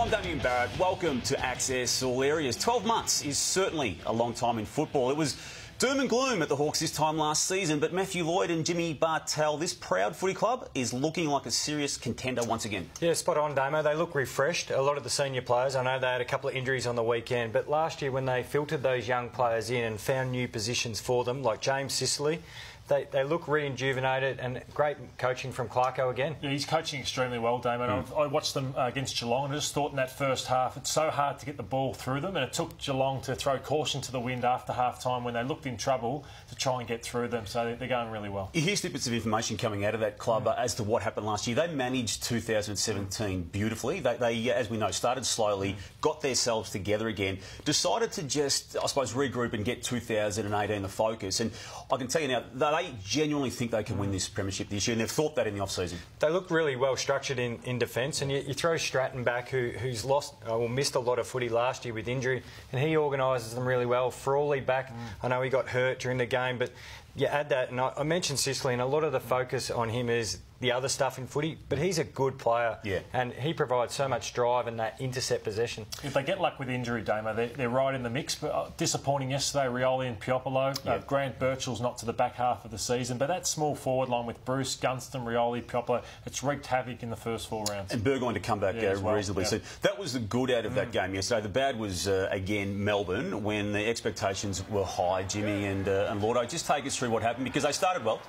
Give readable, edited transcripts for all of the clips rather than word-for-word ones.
I'm Damien Barrett. Welcome to Access All Areas. 12 months is certainly a long time in football. It was doom and gloom at the Hawks this time last season, but Matthew Lloyd and Jimmy Bartel, this proud footy club, is looking like a serious contender once again. Yeah, spot on, Damo. They look refreshed. A lot of the senior players, I know they had a couple of injuries on the weekend, but last year when they filtered those young players in and found new positions for them, like James Sicily, they look rejuvenated, and great coaching from Clarko again. Yeah, he's coaching extremely well, Damon. I watched them against Geelong and I just thought in that first half it's so hard to get the ball through them, and it took Geelong to throw caution to the wind after half-time when they looked in trouble to try and get through them, so they're going really well. You hear snippets of information coming out of that club as to what happened last year. They managed 2017 beautifully. They, as we know, started slowly, got themselves together again, decided to just, I suppose, regroup and get 2018 the focus. And I can tell you now, they genuinely think they can win this premiership this year, and they've thought that in the off-season. They look really well structured in defence, and you throw Stratton back, who's missed a lot of footy last year with injury, and he organises them really well. Frawley back, I know he got hurt during the game, but you add that, and I mentioned Sicily, and a lot of the focus on him is the other stuff in footy, but he's a good player, and he provides so much drive and that intercept possession. If they get luck with injury, Damo, they're right in the mix, but disappointing yesterday, Rioli and Piopolo. Grant Birchall's not to the back half of the season, but that small forward line with Bruce, Gunston, Rioli, Piopolo, it's wreaked havoc in the first 4 rounds. And Burgoyne to come back reasonably soon. That was the good out of that game yesterday. The bad was, again, Melbourne, when the expectations were high. Jimmy and Lordo, just take us through what happened, because they started well.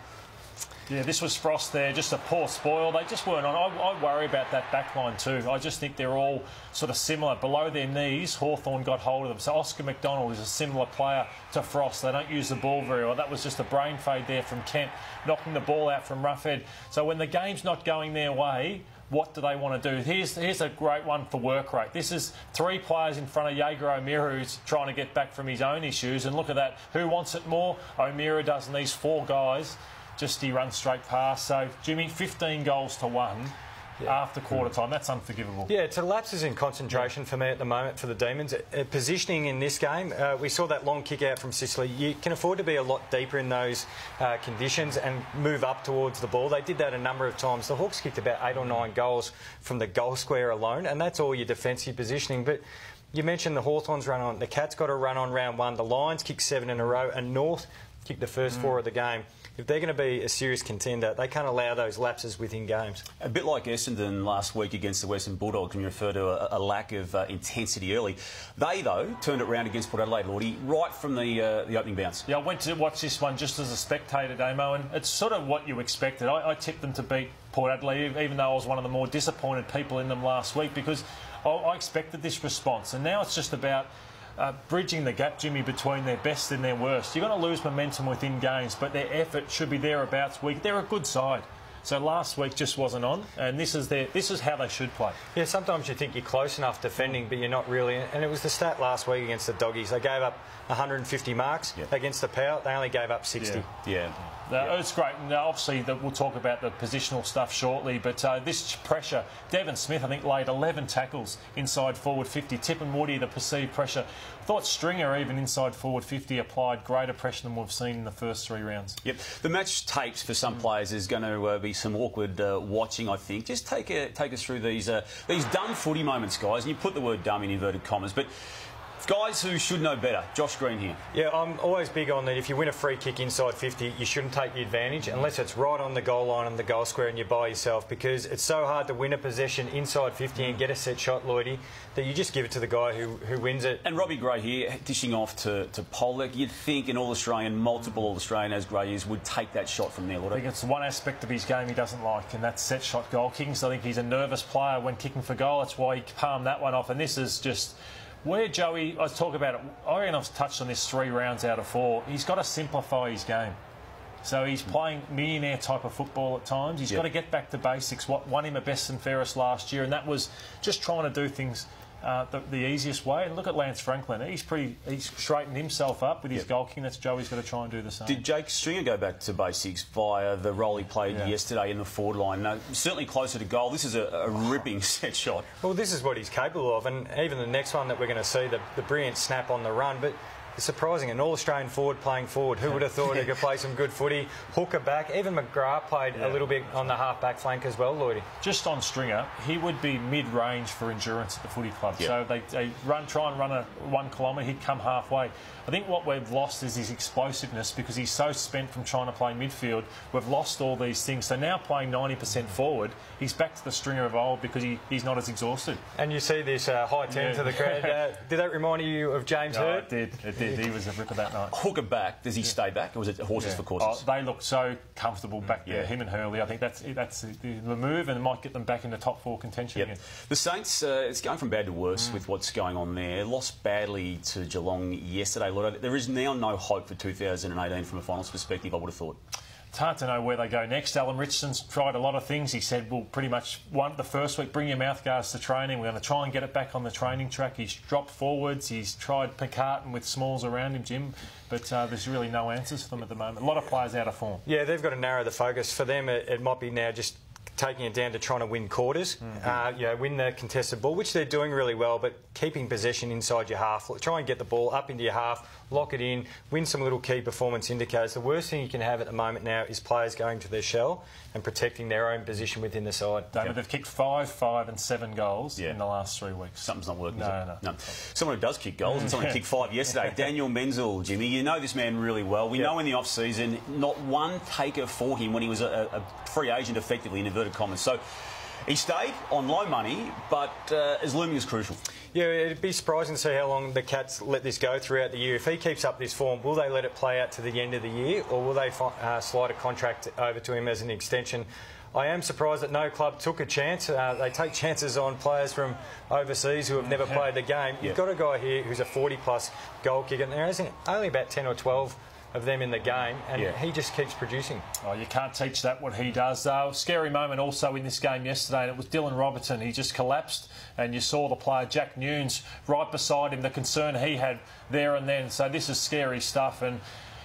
Yeah, this was Frost there, just a poor spoil. They just weren't on. I worry about that back line too. I just think they're all sort of similar. Below their knees, Hawthorn got hold of them. So Oscar McDonald is a similar player to Frost. They don't use the ball very well. That was just a brain fade there from Kent, knocking the ball out from Roughhead. So when the game's not going their way, what do they want to do? Here's a great one for work rate. This is 3 players in front of Jaeger O'Meara, who's trying to get back from his own issues. And look at that. Who wants it more? O'Meara does, and these 4 guys, just he runs straight past. So, Jimmy, 15 goals to 1 after quarter time. That's unforgivable. Yeah, it's a lapses in concentration for me at the moment for the Demons. Positioning in this game, we saw that long kick out from Sicily. You can afford to be a lot deeper in those conditions and move up towards the ball. They did that a number of times. The Hawks kicked about 8 or 9 goals from the goal square alone, and that's all your defensive positioning. But you mentioned the Hawthorns run on. The Cats got a run on round 1. The Lions kicked 7 in a row, and North kicked the first 4 of the game. If they're going to be a serious contender, they can't allow those lapses within games. A bit like Essendon last week against the Western Bulldogs, when you refer to a lack of intensity early. They, though, turned it around against Port Adelaide, Lordy, right from the opening bounce. Yeah, I went to watch this one just as a spectator, Damo, and it's sort of what you expected. I tipped them to beat Port Adelaide, even though I was one of the more disappointed people in them last week, because I expected this response. And now it's just about bridging the gap, Jimmy, between their best and their worst. You're going to lose momentum within games, but their effort should be thereabouts week. They're a good side. So last week just wasn't on, and this is how they should play. Yeah, sometimes you think you're close enough defending, but you're not really. And it was the stat last week against the Doggies. They gave up 150 marks against the Power. They only gave up 60. It's great. And obviously, we'll talk about the positional stuff shortly, but this pressure, Devon Smith, I think, laid 11 tackles inside forward 50. Tip and Woody, the perceived pressure. I thought Stringer, even inside forward 50, applied greater pressure than we've seen in the first 3 rounds. Yep. The match tapes for some players is going to be some awkward watching, I think. Just take us through these dumb footy moments, guys. And you put the word dumb in inverted commas, but guys who should know better. Josh Green here. Yeah, I'm always big on that. If you win a free kick inside 50, you shouldn't take the advantage unless it's right on the goal line and the goal square and you're by yourself, because it's so hard to win a possession inside 50 and get a set shot, Lloydie, that you just give it to the guy who wins it. And Robbie Gray here, dishing off to Pollock. You'd think an All-Australian, multiple All-Australian as Gray is, would take that shot from there, Lloydie. I think it's one aspect of his game he doesn't like, and that's set shot goal kicking. So I think he's a nervous player when kicking for goal. That's why he palmed that one off. And this is just where Joey, I talk about it, I reckon I've touched on this 3 rounds out of 4. He's got to simplify his game. So he's playing millionaire type of football at times. He's got to get back to basics. What won him a best and fairest last year, and that was just trying to do things the easiest way. And look at Lance Franklin. He's straightened himself up with his goal kicking. That's Joey's got to try and do the same. Did Jake Stringer go back to basics via the role he played yesterday in the forward line? No, certainly closer to goal. This is a ripping set shot. Well, this is what he's capable of, and even the next one that we're going to see, the brilliant snap on the run. But It's surprising. An All-Australian forward playing forward. Who would have thought he could play some good footy? Hooker back. Even McGrath played a little bit on the half-back flank as well, Lloydie. Just on Stringer, he would be mid-range for endurance at the footy club. So they try and run a 1 kilometre, he'd come halfway. I think what we've lost is his explosiveness because he's so spent from trying to play midfield. We've lost all these things. So now playing 90% forward, he's back to the Stringer of old because he's not as exhausted. And you see this high turn to the crowd. Did that remind you of James Hird? It did. He was a ripper that night. Hooker back. Does he stay back, or was it horses for courses? They look so comfortable back there. Him and Hurley. I think that's the move, and it might get them back into top 4 contention again. The Saints, it's going from bad to worse with what's going on there. Lost badly to Geelong yesterday. There is now no hope for 2018 from a finals perspective, I would have thought. It's hard to know where they go next. Alan Richardson's tried a lot of things. He said, well, pretty much the first week, bring your mouthguards to training. We're going to try and get it back on the training track. He's dropped forwards. He's tried McCartan with Smalls around him, Jim. But there's really no answers for them at the moment. A lot of players out of form. Yeah, they've got to narrow the focus. For them, it might be now just taking it down to trying to win quarters, win the contested ball, which they're doing really well, but keeping possession inside your half. Try and get the ball up into your half, lock it in, win some little key performance indicators. The worst thing you can have at the moment now is players going to their shell and protecting their own position within the side. David, they've kicked 5 and 7 goals in the last 3 weeks. Something's not working, No. Someone who does kick goals, and someone who kicked 5 yesterday, Daniel Menzel, Jimmy. You know this man really well. We know in the off-season, not one taker for him when he was a free agent, effectively, in inverted commas. So he stayed on low money, but is looming as crucial. Yeah, it'd be surprising to see how long the Cats let this go throughout the year. If he keeps up this form, will they let it play out to the end of the year, or will they slide a contract over to him as an extension? I am surprised that no club took a chance. They take chances on players from overseas who have never played the game. You've got a guy here who's a 40-plus goal kicker, and there isn't only about 10 or 12 of them in the game, and he just keeps producing. Oh, you can't teach that what he does. Scary moment also in this game yesterday, and it was Dylan Robertson. He just collapsed, and you saw the player Jack Nunes right beside him, the concern he had there and then. So this is scary stuff, and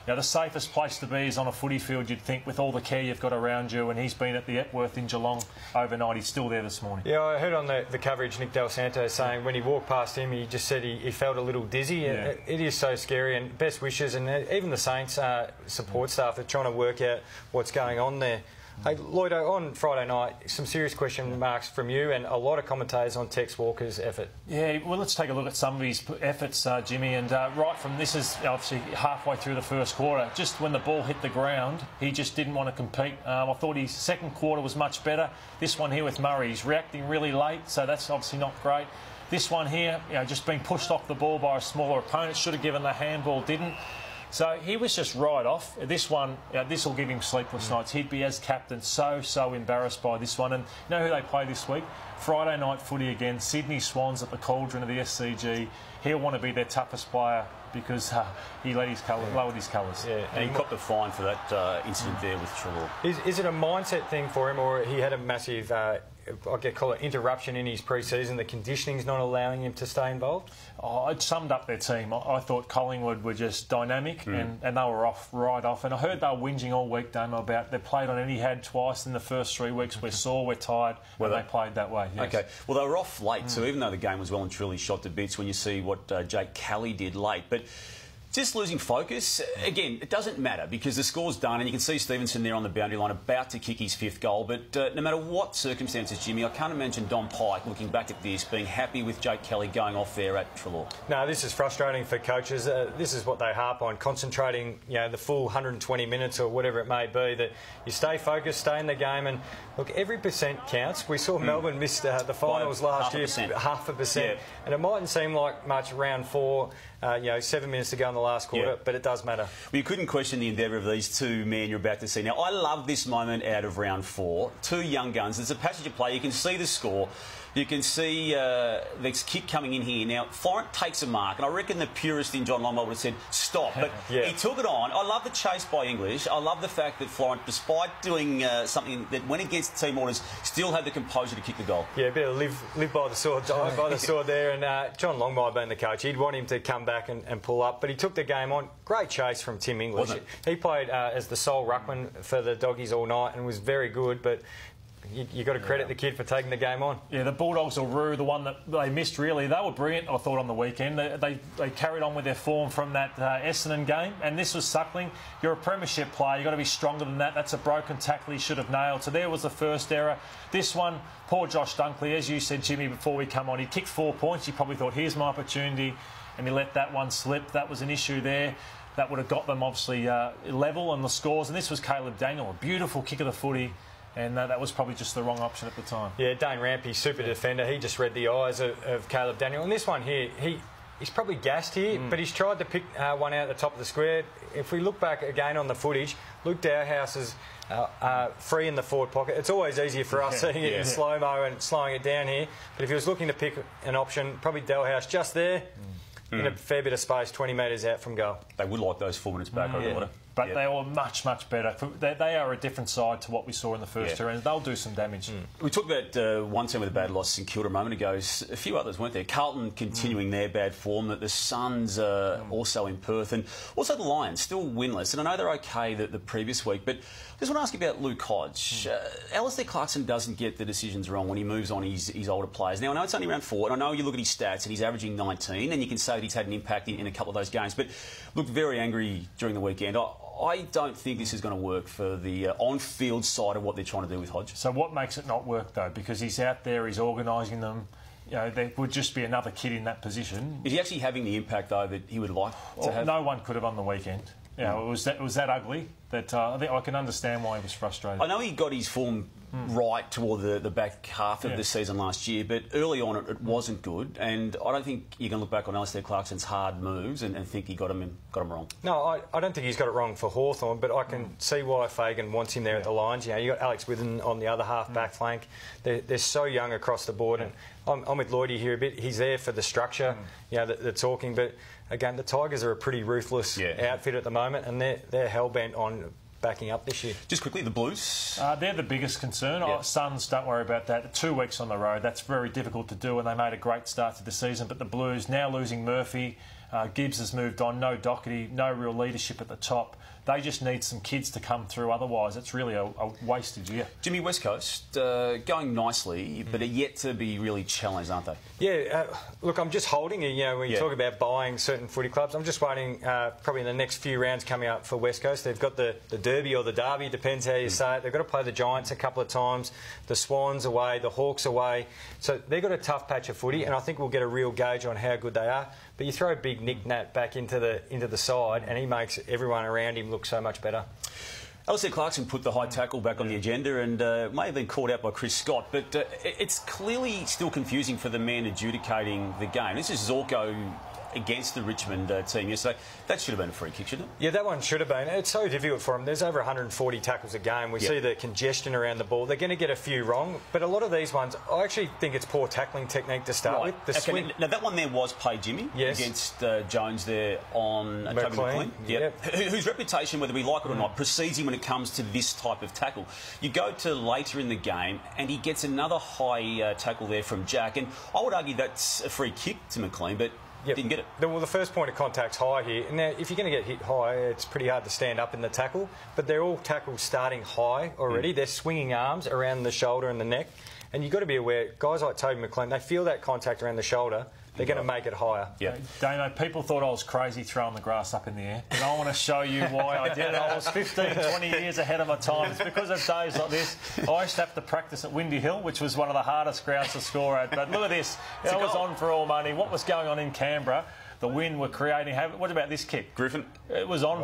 the safest place to be is on a footy field, you'd think, with all the care you've got around you. And he's been at the Epworth in Geelong overnight. He's still there this morning. Yeah, I heard on the coverage Nick Del Santo saying when he walked past him, he just said he felt a little dizzy. It is so scary, and best wishes. And even the Saints support staff are trying to work out what's going on there. Hey, Lloydo, on Friday night, some serious question marks from you and a lot of commentators on Tex Walker's effort. Yeah, well, let's take a look at some of his efforts, Jimmy. And right from this is obviously halfway through the first quarter. Just when the ball hit the ground, he just didn't want to compete. I thought his second quarter was much better. This one here with Murray, he's reacting really late, so that's obviously not great. This one here, just being pushed off the ball by a smaller opponent, should have given the handball, didn't. So he was just right off. This one, this will give him sleepless nights. He'd be, as captain, so embarrassed by this one. And you know who they play this week? Friday night footy again. Sydney Swans at the cauldron of the SCG. He'll want to be their toughest player because he lowered his colours. Yeah, and he copped a fine for that incident there with Treloar. Is it a mindset thing for him, or he had a massive... call it interruption in his pre-season? The conditioning's not allowing him to stay involved? It summed up their team. I thought Collingwood were just dynamic and they were right off. And I heard they were whinging all week, Damo, about they played on Etihad twice in the first 3 weeks. We're sore, we're tired, and they played that way. Yes. Okay. Well, they were off late, so even though the game was well and truly shot to bits, when you see what Jake Kelly did late. But just losing focus, again, it doesn't matter because the score's done and you can see Stevenson there on the boundary line about to kick his 5th goal. But no matter what circumstances, Jimmy, I can't imagine Don Pike, looking back at this, being happy with Jake Kelly going off there at Treloar. No, this is frustrating for coaches. This is what they harp on, concentrating, the full 120 minutes or whatever it may be, that you stay focused, stay in the game. And look, every percent counts. We saw Melbourne miss the finals last year, 0.5%. Yeah. And it mightn't seem like much round 4, 7 minutes to go in the last quarter, but it does matter. Well, you couldn't question the endeavour of these two men you're about to see. Now, I love this moment out of round 4. 2 young guns. There's a passage of play. You can see the score. You can see this kick coming in here. Now, Florent takes a mark, and I reckon the purist in John Longmire would have said, stop. But he took it on. I love the chase by English. I love the fact that Florent, despite doing something that went against team orders, still had the composure to kick the goal. Yeah, a bit of live by the sword, die by the sword there. And John Longmire being the coach, he'd want him to come back and pull up. But he took the game on. Great chase from Tim English. He played as the sole ruckman for the Doggies all night and was very good, but you got to credit the kid for taking the game on. Yeah, the Bulldogs or Roo, the one that they missed really, they were brilliant, I thought, on the weekend. They carried on with their form from that Essendon game, and this was Suckling. You're a premiership player, you've got to be stronger than that. That's a broken tackle he should have nailed. So there was the first error. This one, poor Josh Dunkley, as you said, Jimmy, before we come on, he kicked 4 points. He probably thought, here's my opportunity, and he let that one slip. That was an issue there. That would have got them, obviously, level on the scores. And this was Caleb Daniel, a beautiful kick of the footy. And that was probably just the wrong option at the time. Yeah, Dane Rampy, super defender. He just read the eyes of Caleb Daniel. And this one here, he's probably gassed here, but he's tried to pick one out at the top of the square. If we look back again on the footage, Luke Dowhouse is free in the forward pocket. It's always easier for us seeing it in slow-mo and slowing it down here. But if he was looking to pick an option, probably Dowhouse just there, in a fair bit of space, 20 metres out from goal. They would like those 4 minutes back, I would. But they are much, much better. They are a different side to what we saw in the first two, and they'll do some damage. We talked about one team with a bad loss, St Kilda, a moment ago. A few others, weren't there? Carlton continuing their bad form, that the Suns are also in Perth, and also the Lions, still winless. And I know they're okay the previous week, but I just want to ask you about Luke Hodge. Alistair Clarkson doesn't get the decisions wrong when he moves on his older players. Now, I know it's only round 4, and I know you look at his stats, and he's averaging 19, and you can say that he's had an impact in a couple of those games, but looked very angry during the weekend. I don't think this is going to work for the on-field side of what they're trying to do with Hodge. So what makes it not work, though? Because he's out there, he's organising them. You know, there would just be another kid in that position. Is he actually having the impact, though, that he would like to have? No one could have on the weekend. You know, it was that ugly that I think I can understand why he was frustrated. I know he got his form right toward the back half of the season last year, but early on it wasn't good, and I don't think you can look back on Alistair Clarkson's hard moves and think he got him wrong. No, I don't think he's got it wrong for Hawthorn, but I can see why Fagan wants him there at the lines. You know, you got Alex Withen on the other half back flank. They're so young across the board, and I'm with Lloydie here a bit. He's there for the structure, you know, the talking, but again, the Tigers are a pretty ruthless outfit at the moment, and they're hell-bent on backing up this year. Just quickly, the Blues? They're the biggest concern. Suns, don't worry about that. 2 weeks on the road, that's very difficult to do, and they made a great start to the season. But the Blues, now losing Murphy, Gibbs has moved on, no Doherty, no real leadership at the top. They just need some kids to come through, otherwise it's really a wasted year. Jimmy, West Coast, going nicely, but are yet to be really challenged, aren't they? Yeah, look, I'm just holding it. You know, when you talk about buying certain footy clubs, I'm just waiting probably in the next few rounds coming up for West Coast. They've got the Derby or the Derby, depends how you say it. They've got to play the Giants a couple of times, the Swans away, the Hawks away. So they've got a tough patch of footy, and I think we'll get a real gauge on how good they are. But you throw big Nick Nat back into the side, and he makes everyone around him look so much better. Alistair Clarkson put the high tackle back on the agenda and may have been called out by Chris Scott, but it's clearly still confusing for the man adjudicating the game. This is Zorko against the Richmond team yesterday. That should have been a free kick, shouldn't it? Yeah, that one should have been. It's so difficult for them. There's over 140 tackles a game. We see the congestion around the ball. They're going to get a few wrong, but a lot of these ones, I actually think it's poor tackling technique to start with. The swing. Now, that one there was paid, Jimmy, against Jones there on Toby McLean. Whose reputation, whether we like it or not, precedes him when it comes to this type of tackle. You go to later in the game, and he gets another high tackle there from Jack, and I would argue that's a free kick to McLean, but didn't get it. Well, the first point of contact's high here. Now, if you're going to get hit high, it's pretty hard to stand up in the tackle. But they're all tackles starting high already. They're swinging arms around the shoulder and the neck. And you've got to be aware, guys like Toby McLean, they feel that contact around the shoulder. They're going to make it higher. Yeah. Dano, people thought I was crazy throwing the grass up in the air. And I want to show you why I did it. I was 15, 20 years ahead of my time. It's because of days like this. I used to have to practice at Windy Hill, which was one of the hardest grounds to score at. But look at this. That was on for all money. What was going on in Canberra? The wind were creating havoc. What about this kick? Griffin? It was on.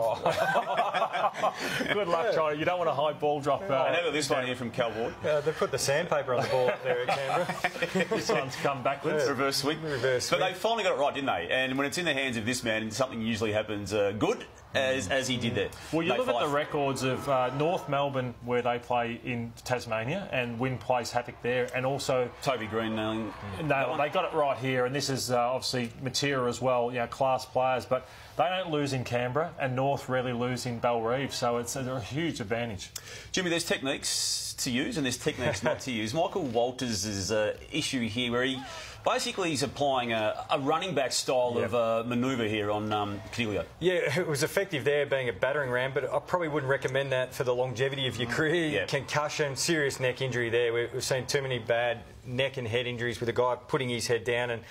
Good luck, China. You don't want a high ball drop. And how about this one here from Cal Ward? They put the sandpaper on the ball up there at Canberra. This one's come backwards. Reverse swing. But they finally got it right, didn't they? And when it's in the hands of this man, something usually happens good, as he did there. Well, you look at the records of North Melbourne, where they play in Tasmania, and Wynn plays havoc there, and also Toby Green nailing. No, they got it right here, and this is obviously Matera as well, class players, but they don't lose in Canberra, and North rarely lose in Bellerive, so it's a huge advantage. Jimmy, there's techniques to use and there's techniques not to use. Michael Walters' issue here, where he Basically, he's applying a running back style of manoeuvre here on Coniglio. Yeah, it was effective there, being a battering ram, but I probably wouldn't recommend that for the longevity of your career. Yeah. Concussion, serious neck injury there. We've seen too many bad neck and head injuries with a guy putting his head down, and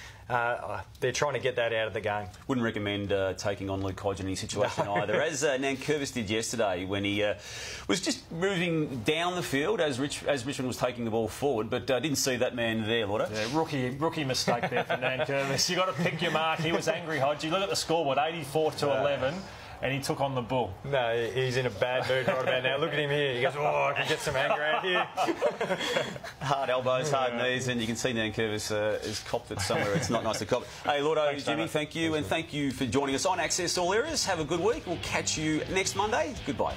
they're trying to get that out of the game. Wouldn't recommend taking on Luke Hodge in any situation either, as Nankervis did yesterday when he was just moving down the field as Richmond was taking the ball forward, but didn't see that man there, Lauder. Yeah, rookie mistake there for Nankervis. You've got to pick your mark. He was angry, Hodge. You look at the scoreboard, 84-11. And he took on the bull. No, he's in a bad mood right about now. Look at him here. He goes, I can get some anger out here. Hard elbows, hard knees, and you can see Nankervis is copped it somewhere. It's not nice to cop. Hey, Lordo, Jimmy, thank you, and thank you for joining us on Access All Areas. Have a good week. We'll catch you next Monday. Goodbye.